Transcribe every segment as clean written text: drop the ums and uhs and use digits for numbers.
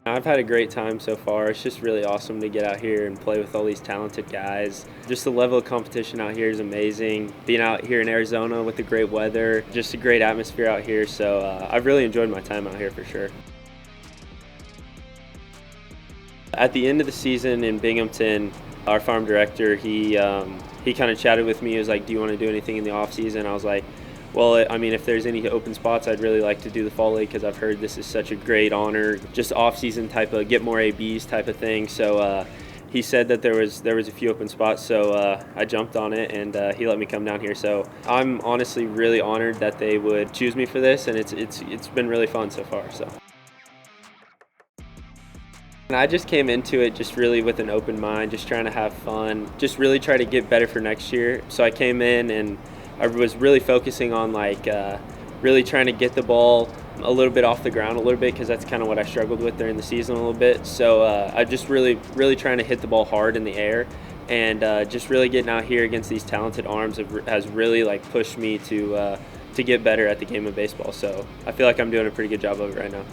I've had a great time so far. It's just really awesome to get out here and play with all these talented guys. Just the level of competition out here is amazing. Being out here in Arizona with the great weather, just a great atmosphere out here. So I've really enjoyed my time out here for sure. At the end of the season in Binghamton, our farm director, he kind of chatted with me. He was like, "Do you want to do anything in the off season?" I was like, "Well, I mean, if there's any open spots, I'd really like to do the fall league because I've heard this is such a great honor, just off season type of get more ABs type of thing." So he said that there was a few open spots, so I jumped on it and he let me come down here. So I'm honestly really honored that they would choose me for this, and it's been really fun so far. So. And I just came into it just really with an open mind, just trying to have fun, just really try to get better for next year. So I came in and I was really focusing on really trying to get the ball a little bit off the ground a little bit because that's kind of what I struggled with during the season a little bit. So I just really trying to hit the ball hard in the air, and just really getting out here against these talented arms has really pushed me to get better at the game of baseball. So I feel like I'm doing a pretty good job of it right now.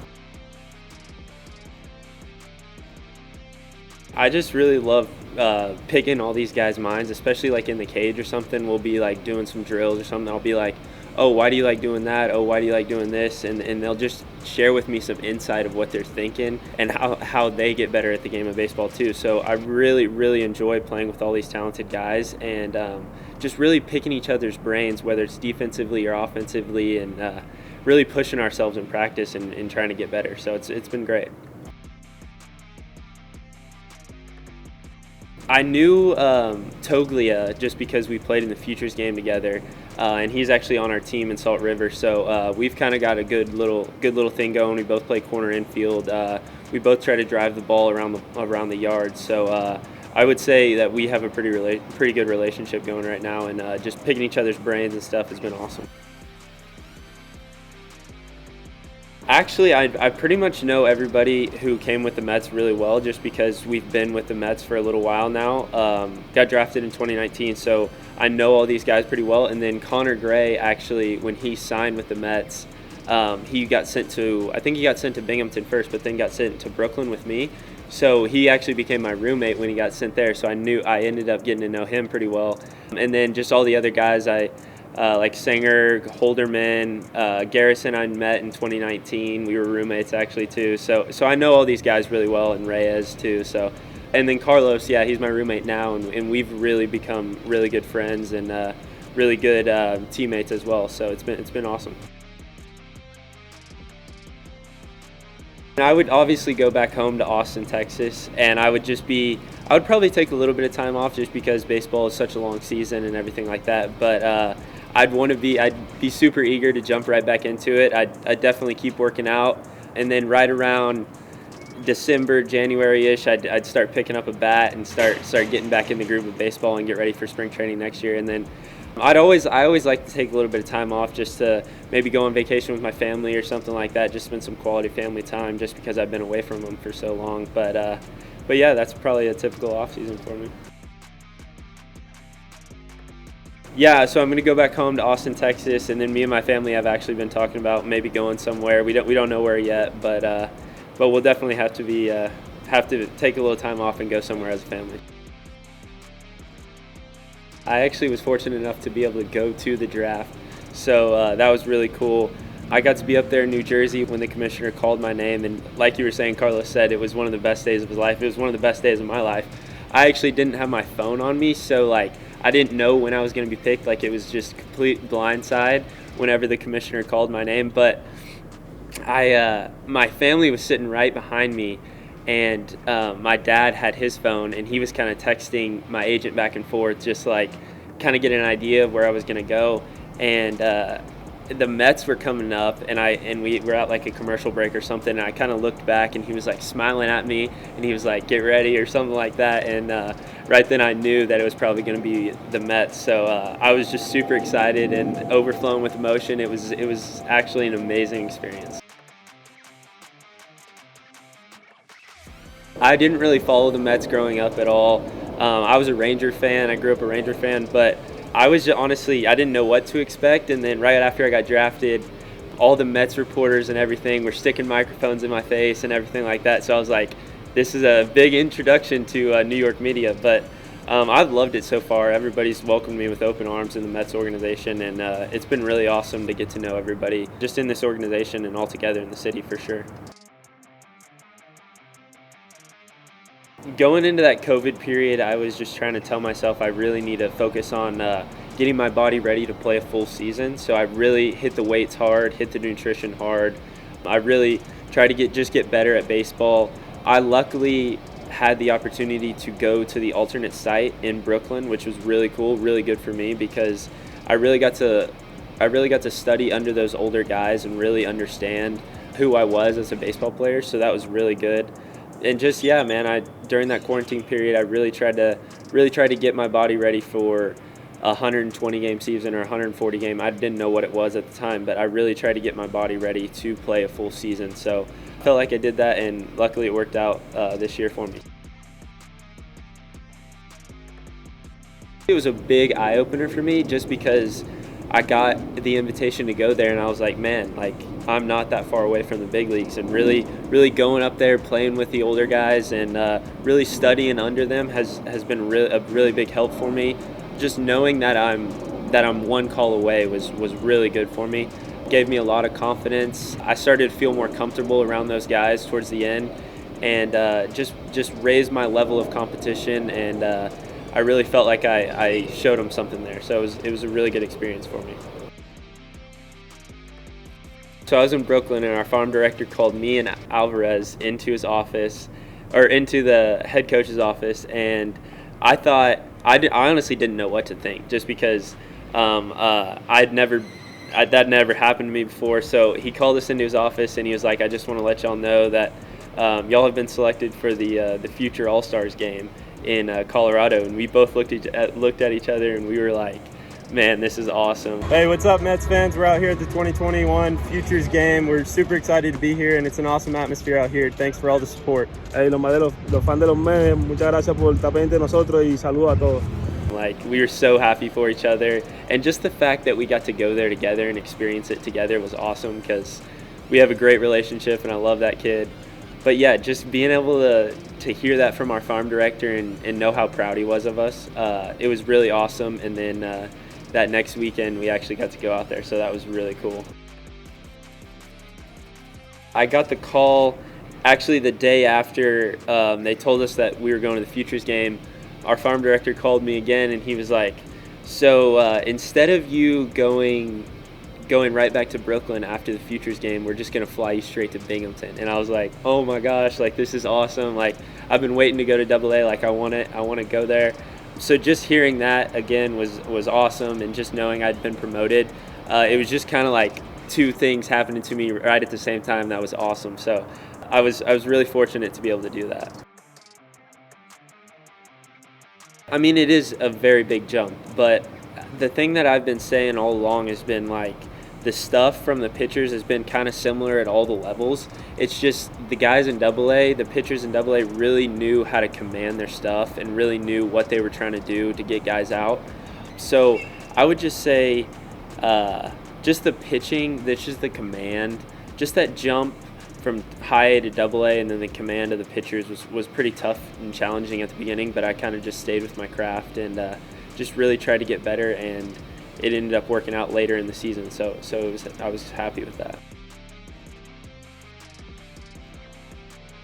I just really love picking all these guys' minds, especially in the cage or something. We'll be doing some drills or something. I'll be like, "Oh, why do you like doing that? Oh, why do you like doing this?" And they'll just share with me some insight of what they're thinking and how they get better at the game of baseball too. So I really enjoy playing with all these talented guys and just really picking each other's brains, whether it's defensively or offensively, and really pushing ourselves in practice and trying to get better. So it's been great. I knew Toglia just because we played in the Futures game together, and he's actually on our team in Salt River. So we've kind of got a good little thing going. We both play corner infield. We both try to drive the ball around the yard. So I would say that we have a pretty good relationship going right now, and just picking each other's brains and stuff has been awesome. Actually, I pretty much know everybody who came with the Mets really well just because we've been with the Mets for a little while now. Got drafted in 2019, so I know all these guys pretty well. And then Connor Gray, actually, when he signed with the Mets, he got sent to, I think he got sent to Binghamton first, but then got sent to Brooklyn with me. So he actually became my roommate when he got sent there, so I ended up getting to know him pretty well. And then just all the other guys, like Sanger, Holderman, Garrison I met in 2019. We were roommates actually too. So I know all these guys really well, and Reyes too. So, and then Carlos, yeah, he's my roommate now, and we've really become really good friends and really good teammates as well. So it's been awesome. And I would obviously go back home to Austin, Texas, and I would probably take a little bit of time off just because baseball is such a long season and everything like that. But I'd be super eager to jump right back into it. I'd definitely keep working out, and then right around December, January-ish, I'd start picking up a bat and start getting back in the groove of baseball and get ready for spring training next year. And then I always like to take a little bit of time off just to maybe go on vacation with my family or something like that, just spend some quality family time just because I've been away from them for so long. But yeah, that's probably a typical off season for me. Yeah, so I'm going to go back home to Austin, Texas, and then me and my family have actually been talking about maybe going somewhere. We don't know where yet, but we'll definitely have to take a little time off and go somewhere as a family. I actually was fortunate enough to be able to go to the draft, so that was really cool. I got to be up there in New Jersey when the commissioner called my name, and like you were saying, Carlos said, it was one of the best days of his life. It was one of the best days of my life. I actually didn't have my phone on me, so I didn't know when I was going to be picked. It was just complete blindside whenever the commissioner called my name. But my family was sitting right behind me, and my dad had his phone, and he was kind of texting my agent back and forth, just kind of getting an idea of where I was going to go. And the Mets were coming up, and we were at a commercial break or something, and I kind of looked back, and he was smiling at me, and he was like, "Get ready," or something like that. And right then I knew that it was probably going to be the Mets. So I was just super excited and overflowing with emotion. It was actually an amazing experience. I didn't really follow the Mets growing up at all. I was a Ranger fan. I grew up a Ranger fan, but I was just, honestly, I didn't know what to expect. And then right after I got drafted, all the Mets reporters and everything were sticking microphones in my face and everything like that. So I was like, this is a big introduction to New York media. But I've loved it so far. Everybody's welcomed me with open arms in the Mets organization, and it's been really awesome to get to know everybody just in this organization and all together in the city for sure. Going into that COVID period, I was just trying to tell myself I really need to focus on getting my body ready to play a full season. So I really hit the weights hard, hit the nutrition hard. I really tried to get better at baseball. I luckily had the opportunity to go to the alternate site in Brooklyn, which was really cool, really good for me because I really got to study under those older guys and really understand who I was as a baseball player. So that was really good. And just, yeah, man, during that quarantine period, I really tried to get my body ready for a 120-game season or 140-game. I didn't know what it was at the time, but I really tried to get my body ready to play a full season. So I felt like I did that, and luckily it worked out this year for me. It was a big eye-opener for me just because I got the invitation to go there, and I was like, man, like, I'm not that far away from the big leagues, and really going up there, playing with the older guys, and really studying under them has been a really big help for me. Just knowing that I'm one call away was really good for me. Gave me a lot of confidence. I started to feel more comfortable around those guys towards the end, and just raised my level of competition, and I really felt like I showed them something there. So it was a really good experience for me. So I was in Brooklyn, and our farm director called me and Alvarez into his office, or into the head coach's office, and I thought I honestly didn't know what to think, just because that never happened to me before. So he called us into his office, and he was like, "I just want to let y'all know that y'all have been selected for the future All-Stars game in Colorado." And we both looked at each other, and we were like, man, this is awesome. Hey, what's up, Mets fans? We're out here at the 2021 Futures game. We're super excited to be here, and it's an awesome atmosphere out here. Thanks for all the support. Hey, los fans de los Mets, muchas gracias por estar pendiente de nosotros y saludos a todos. Like, we were so happy for each other, and just the fact that we got to go there together and experience it together was awesome because we have a great relationship, and I love that kid. But yeah, just being able to hear that from our farm director and know how proud he was of us, it was really awesome. And then that next weekend we actually got to go out there, so that was really cool. I got the call actually the day after they told us that we were going to the Futures game. Our farm director called me again, and he was like, so instead of you going right back to Brooklyn after the Futures game, we're just going to fly you straight to Binghamton. And I was like, oh my gosh, like, this is awesome. Like, I've been waiting to go to AA. Like, I want to go there. So just hearing that again was awesome, and just knowing I'd been promoted, it was just kind of like two things happening to me right at the same time. That was awesome. So I was really fortunate to be able to do that. I mean, it is a very big jump, but the thing that I've been saying all along has been like, the stuff from the pitchers has been kind of similar at all the levels. It's just the guys in AA, the pitchers in AA really knew how to command their stuff and really knew what they were trying to do to get guys out. So I would just say just the pitching, that's just the command, just that jump from high A to AA, and then the command of the pitchers was pretty tough and challenging at the beginning, but I kind of just stayed with my craft and just really tried to get better, and it ended up working out later in the season, so I was happy with that.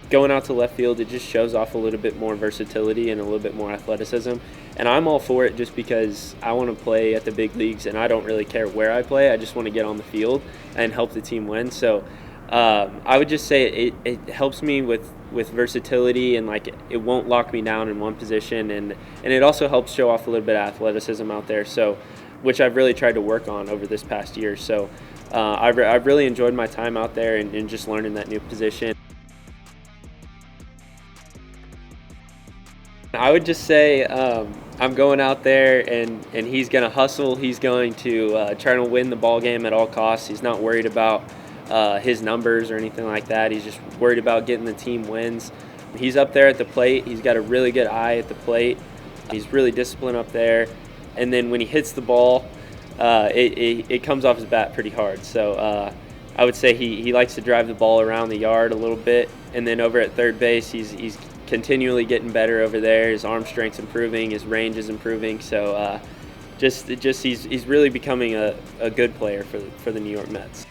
Going out to left field, it just shows off a little bit more versatility and a little bit more athleticism, and I'm all for it just because I want to play at the big leagues, and I don't really care where I play. I just want to get on the field and help the team win. So I would just say it helps me with versatility, and like it won't lock me down in one position, and it also helps show off a little bit of athleticism out there, so which I've really tried to work on over this past year. So I've really enjoyed my time out there and just learning that new position. I would just say I'm going out there, and he's going to hustle. He's going to try to win the ball game at all costs. He's not worried about his numbers or anything like that. He's just worried about getting the team wins. He's up there at the plate. He's got a really good eye at the plate. He's really disciplined up there. And then when he hits the ball, it comes off his bat pretty hard. So I would say he likes to drive the ball around the yard a little bit. And then over at third base, he's continually getting better over there. His arm strength's improving, his range is improving. So just he's really becoming a good player for the New York Mets.